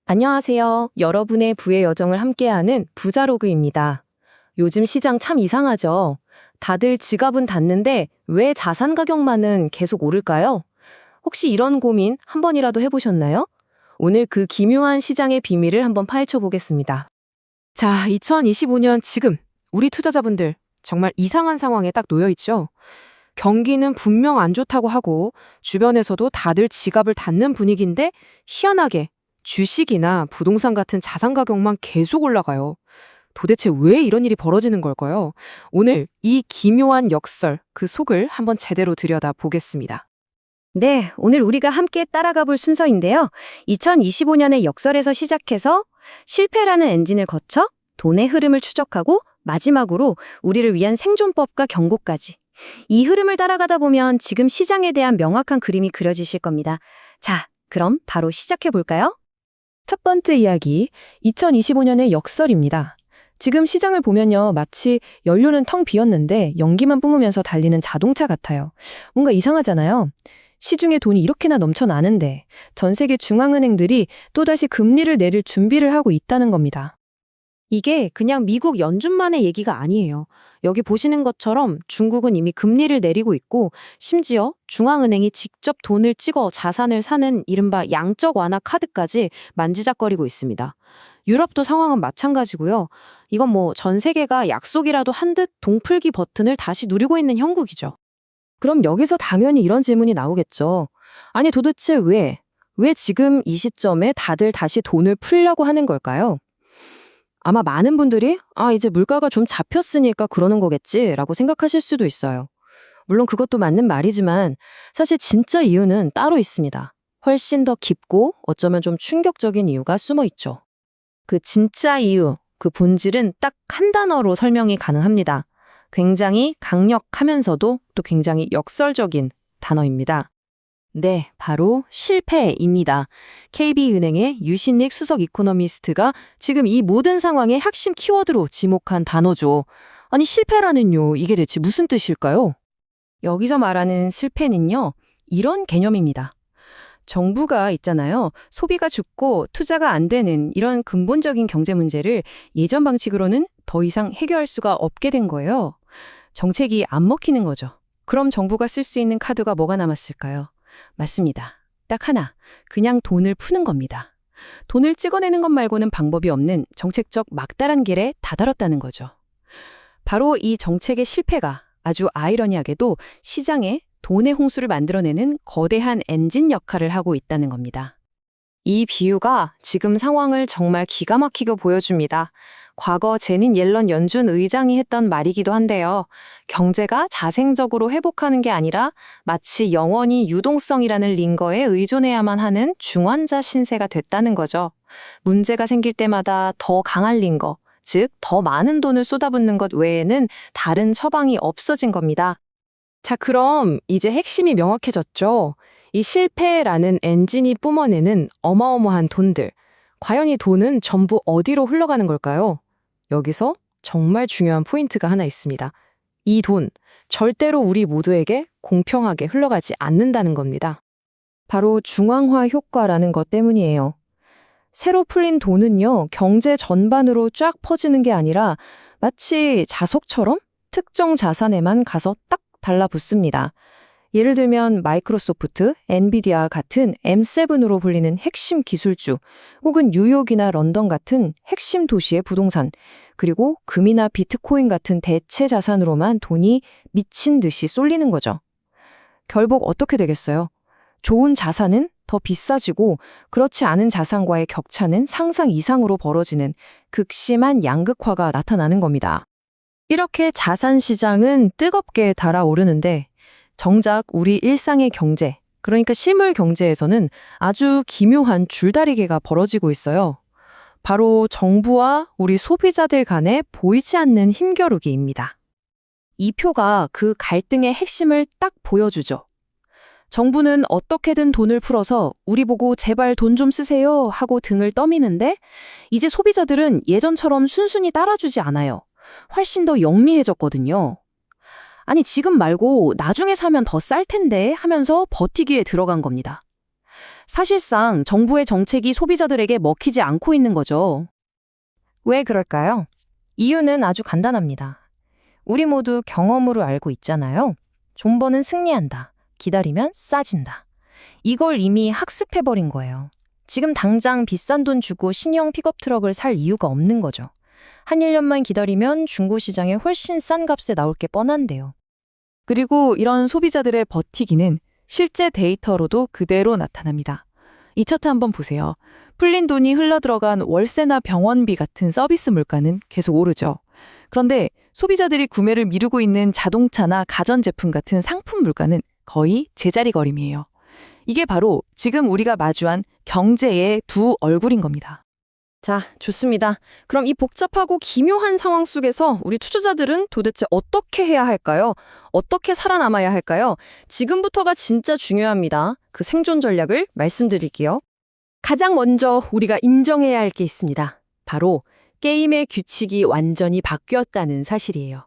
안녕하세요. 여러분의 부의 여정을 함께하는 부자로그입니다. 요즘 시장 참 이상하죠? 다들 지갑은 닫는데 왜 자산 가격만은 계속 오를까요? 혹시 이런 고민 한 번이라도 해보셨나요? 오늘 그 기묘한 시장의 비밀을 한번 파헤쳐 보겠습니다. 자, 2025년 지금 우리 투자자분들 정말 이상한 상황에 딱 놓여 있죠? 경기는 분명 안 좋다고 하고 주변에서도 다들 지갑을 닫는 분위기인데 희한하게 주식이나 부동산 같은 자산 가격만 계속 올라가요. 도대체 왜 이런 일이 벌어지는 걸까요? 오늘 이 기묘한 역설, 그 속을 한번 제대로 들여다 보겠습니다. 네, 오늘 우리가 함께 따라가 볼 순서인데요. 2025년의 역설에서 시작해서 실패라는 엔진을 거쳐 돈의 흐름을 추적하고 마지막으로 우리를 위한 생존법과 경고까지. 이 흐름을 따라가다 보면 지금 시장에 대한 명확한 그림이 그려지실 겁니다. 자, 그럼 바로 시작해 볼까요? 첫 번째 이야기, 2025년의 역설입니다. 지금 시장을 보면요, 마치 연료는 텅 비었는데 연기만 뿜으면서 달리는 자동차 같아요. 뭔가 이상하잖아요. 시중에 돈이 이렇게나 넘쳐나는데 전 세계 중앙은행들이 또다시 금리를 내릴 준비를 하고 있다는 겁니다. 이게 그냥 미국 연준만의 얘기가 아니에요. 여기 보시는 것처럼 중국은 이미 금리를 내리고 있고 심지어 중앙은행이 직접 돈을 찍어 자산을 사는 이른바 양적 완화 카드까지 만지작거리고 있습니다. 유럽도 상황은 마찬가지고요. 이건 뭐 전 세계가 약속이라도 한 듯 동풀기 버튼을 다시 누리고 있는 형국이죠. 그럼 여기서 당연히 이런 질문이 나오겠죠. 아니 도대체 왜 지금 이 시점에 다들 다시 돈을 풀려고 하는 걸까요? 아마 많은 분들이 이제 물가가 좀 잡혔으니까 그러는 거겠지라고 생각하실 수도 있어요. 물론 그것도 맞는 말이지만 사실 진짜 이유는 따로 있습니다. 훨씬 더 깊고 어쩌면 좀 충격적인 이유가 숨어 있죠. 그 진짜 이유, 그 본질은 딱 한 단어로 설명이 가능합니다. 굉장히 강력하면서도 또 굉장히 역설적인 단어입니다. 네, 바로 실패입니다. KB은행의 유신익 수석 이코노미스트가 지금 이 모든 상황의 핵심 키워드로 지목한 단어죠. 아니, 실패라는요, 이게 대체 무슨 뜻일까요? 여기서 말하는 실패는요, 이런 개념입니다. 정부가 있잖아요. 소비가 죽고 투자가 안 되는 이런 근본적인 경제 문제를 예전 방식으로는 더 이상 해결할 수가 없게 된 거예요. 정책이 안 먹히는 거죠. 그럼 정부가 쓸 수 있는 카드가 뭐가 남았을까요? 맞습니다. 딱 하나, 그냥 돈을 푸는 겁니다. 돈을 찍어내는 것 말고는 방법이 없는 정책적 막다른 길에 다다랐다는 거죠. 바로 이 정책의 실패가 아주 아이러니하게도 시장에 돈의 홍수를 만들어내는 거대한 엔진 역할을 하고 있다는 겁니다. 이 비유가 지금 상황을 정말 기가 막히게 보여줍니다. 과거 제닛 옐런 연준 의장이 했던 말이기도 한데요. 경제가 자생적으로 회복하는 게 아니라 마치 영원히 유동성이라는 링거에 의존해야만 하는 중환자 신세가 됐다는 거죠. 문제가 생길 때마다 더 강한 링거, 즉 더 많은 돈을 쏟아붓는 것 외에는 다른 처방이 없어진 겁니다. 자, 그럼 이제 핵심이 명확해졌죠? 이 실패라는 엔진이 뿜어내는 어마어마한 돈들. 과연 이 돈은 전부 어디로 흘러가는 걸까요? 여기서 정말 중요한 포인트가 하나 있습니다. 이 돈, 절대로 우리 모두에게 공평하게 흘러가지 않는다는 겁니다. 바로 중앙화 효과라는 것 때문이에요. 새로 풀린 돈은요, 경제 전반으로 쫙 퍼지는 게 아니라 마치 자석처럼 특정 자산에만 가서 딱 달라붙습니다. 예를 들면 마이크로소프트, 엔비디아 같은 M7으로 불리는 핵심 기술주, 혹은 뉴욕이나 런던 같은 핵심 도시의 부동산, 그리고 금이나 비트코인 같은 대체 자산으로만 돈이 미친 듯이 쏠리는 거죠. 결국 어떻게 되겠어요? 좋은 자산은 더 비싸지고 그렇지 않은 자산과의 격차는 상상 이상으로 벌어지는 극심한 양극화가 나타나는 겁니다. 이렇게 자산 시장은 뜨겁게 달아오르는데 정작 우리 일상의 경제, 그러니까 실물 경제에서는 아주 기묘한 줄다리기가 벌어지고 있어요. 바로 정부와 우리 소비자들 간에 보이지 않는 힘겨루기입니다. 이 표가 그 갈등의 핵심을 딱 보여주죠. 정부는 어떻게든 돈을 풀어서 우리 보고 제발 돈 좀 쓰세요 하고 등을 떠미는데 이제 소비자들은 예전처럼 순순히 따라주지 않아요. 훨씬 더 영리해졌거든요. 아니 지금 말고 나중에 사면 더 쌀 텐데 하면서 버티기에 들어간 겁니다. 사실상 정부의 정책이 소비자들에게 먹히지 않고 있는 거죠. 왜 그럴까요? 이유는 아주 간단합니다. 우리 모두 경험으로 알고 있잖아요. 존버는 승리한다. 기다리면 싸진다. 이걸 이미 학습해버린 거예요. 지금 당장 비싼 돈 주고 신형 픽업 트럭을 살 이유가 없는 거죠. 한 1년만 기다리면 중고시장에 훨씬 싼 값에 나올 게 뻔한데요. 그리고 이런 소비자들의 버티기는 실제 데이터로도 그대로 나타납니다. 이 차트 한번 보세요. 풀린 돈이 흘러들어간 월세나 병원비 같은 서비스 물가는 계속 오르죠. 그런데 소비자들이 구매를 미루고 있는 자동차나 가전제품 같은 상품 물가는 거의 제자리걸음이에요. 이게 바로 지금 우리가 마주한 경제의 두 얼굴인 겁니다. 자, 좋습니다. 그럼 이 복잡하고 기묘한 상황 속에서 우리 투자자들은 도대체 어떻게 해야 할까요? 어떻게 살아남아야 할까요? 지금부터가 진짜 중요합니다. 그 생존 전략을 말씀드릴게요. 가장 먼저 우리가 인정해야 할 게 있습니다. 바로 게임의 규칙이 완전히 바뀌었다는 사실이에요.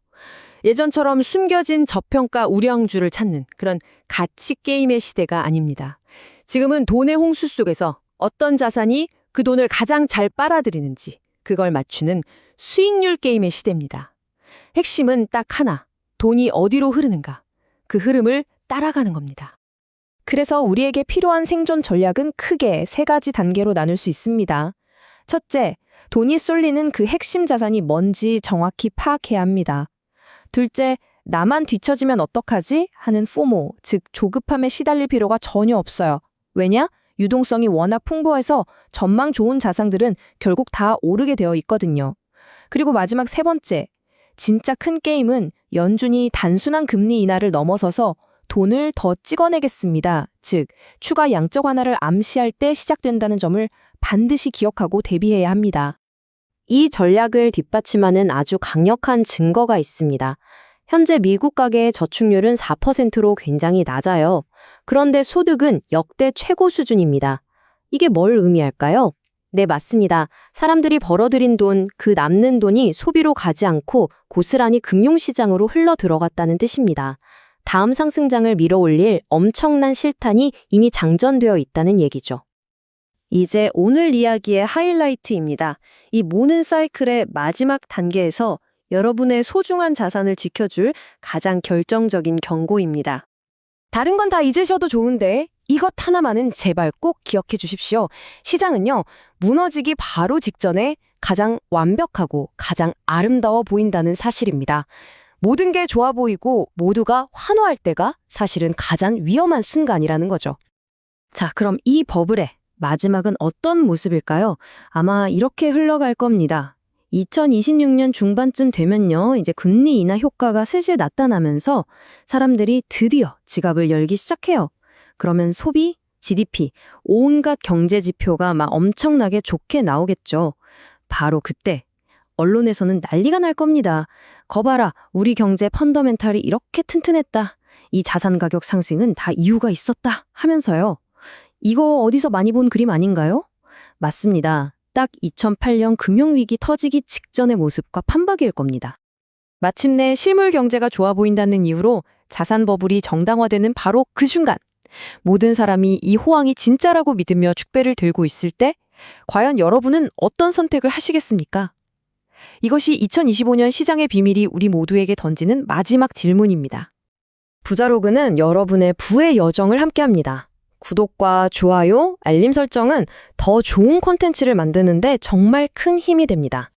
예전처럼 숨겨진 저평가 우량주를 찾는 그런 가치 게임의 시대가 아닙니다. 지금은 돈의 홍수 속에서 어떤 자산이 그 돈을 가장 잘 빨아들이는지 그걸 맞추는 수익률 게임의 시대입니다. 핵심은 딱 하나, 돈이 어디로 흐르는가, 그 흐름을 따라가는 겁니다. 그래서 우리에게 필요한 생존 전략은 크게 세 가지 단계로 나눌 수 있습니다. 첫째, 돈이 쏠리는 그 핵심 자산이 뭔지 정확히 파악해야 합니다. 둘째, 나만 뒤처지면 어떡하지? 하는 포모, 즉 조급함에 시달릴 필요가 전혀 없어요. 왜냐? 유동성이 워낙 풍부해서 전망 좋은 자산들은 결국 다 오르게 되어 있거든요. 그리고 마지막 세 번째, 진짜 큰 게임은 연준이 단순한 금리 인하를 넘어서서 돈을 더 찍어내겠습니다. 즉, 추가 양적 완화를 암시할 때 시작된다는 점을 반드시 기억하고 대비해야 합니다. 이 전략을 뒷받침하는 아주 강력한 증거가 있습니다. 현재 미국 가계의 저축률은 4%로 굉장히 낮아요. 그런데 소득은 역대 최고 수준입니다. 이게 뭘 의미할까요? 네, 맞습니다. 사람들이 벌어들인 돈, 그 남는 돈이 소비로 가지 않고 고스란히 금융시장으로 흘러 들어갔다는 뜻입니다. 다음 상승장을 밀어올릴 엄청난 실탄이 이미 장전되어 있다는 얘기죠. 이제 오늘 이야기의 하이라이트입니다. 이 모는 사이클의 마지막 단계에서 여러분의 소중한 자산을 지켜줄 가장 결정적인 경고입니다. 다른 건 다 잊으셔도 좋은데 이것 하나만은 제발 꼭 기억해 주십시오. 시장은요, 무너지기 바로 직전에 가장 완벽하고 가장 아름다워 보인다는 사실입니다. 모든 게 좋아 보이고 모두가 환호할 때가 사실은 가장 위험한 순간이라는 거죠. 자, 그럼 이 버블의 마지막은 어떤 모습일까요? 아마 이렇게 흘러갈 겁니다. 2026년 중반쯤 되면요, 이제 금리 인하 효과가 슬슬 나타나면서 사람들이 드디어 지갑을 열기 시작해요. 그러면 소비, GDP, 온갖 경제 지표가 막 엄청나게 좋게 나오겠죠. 바로 그때 언론에서는 난리가 날 겁니다. 거봐라, 우리 경제 펀더멘탈이 이렇게 튼튼했다. 이 자산 가격 상승은 다 이유가 있었다 하면서요. 이거 어디서 많이 본 그림 아닌가요? 맞습니다. 딱 2008년 금융위기 터지기 직전의 모습과 판박일 겁니다. 마침내 실물 경제가 좋아 보인다는 이유로 자산 버블이 정당화되는 바로 그 순간, 모든 사람이 이 호황이 진짜라고 믿으며 축배를 들고 있을 때 과연 여러분은 어떤 선택을 하시겠습니까? 이것이 2025년 시장의 비밀이 우리 모두에게 던지는 마지막 질문입니다. 부자로그는 여러분의 부의 여정을 함께합니다. 구독과 좋아요, 알림 설정은 더 좋은 콘텐츠를 만드는데 정말 큰 힘이 됩니다.